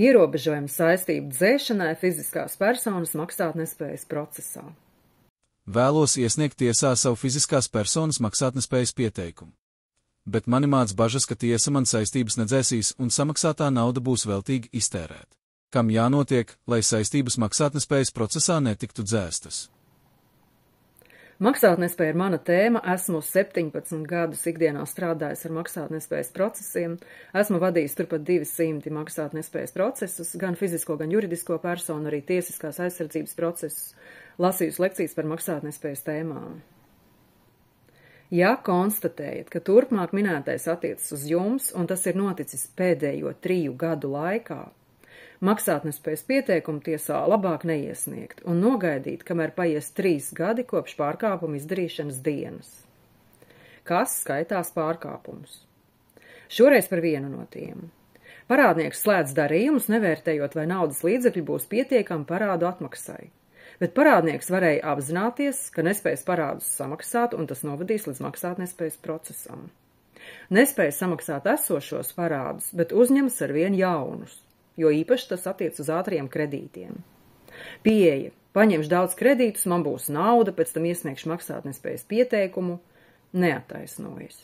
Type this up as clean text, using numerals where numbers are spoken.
Ierobežojumi saistību dzēšanai fiziskās personas maksātnespējas procesā. Vēlos iesniegt tiesā savu fiziskās personas maksātnespējas pieteikumu. Bet mani māc bažas, ka tiesa man saistības nedzēsīs un samaksātā nauda būs veltīgi iztērēta. Kam jānotiek, lai saistības maksātnespējas procesā netiktu dzēstas? Maksātnespēja ir mana tēma, esmu 17 gadus ikdienā strādājis ar maksātnespējas procesiem, esmu vadījis turpat 200 maksātnespējas procesus, gan fizisko, gan juridisko personu, arī tiesiskās aizsardzības procesus, lasījusi lekcijas par maksātnespējas tēmām. Ja konstatējat, ka turpmāk minētais attiecas uz jums, un tas ir noticis pēdējo 3 gadu laikā, maksātnespējas pieteikumu tiesā labāk neiesniegt un nogaidīt, kamēr paies 3 gadi kopš pārkāpuma izdarīšanas dienas. Kas skaitās pārkāpumus? Šoreiz par vienu no tiem. Parādnieks slēdz darījumus, nevērtējot, vai naudas līdzekļi būs pietiekami parādu atmaksai. Bet parādnieks varēja apzināties, ka nespējas parādus samaksāt, un tas novadīs līdz maksātnespējas procesam. Nespēja samaksāt esošos parādus, bet uzņemas arvien jaunus, jo īpaši tas attiec uz ātriem kredītiem. Pieeja: paņemšu daudz kredītus, man būs nauda, pēc tam iesniegšu maksātnespējas pieteikumu, neattaisnojas.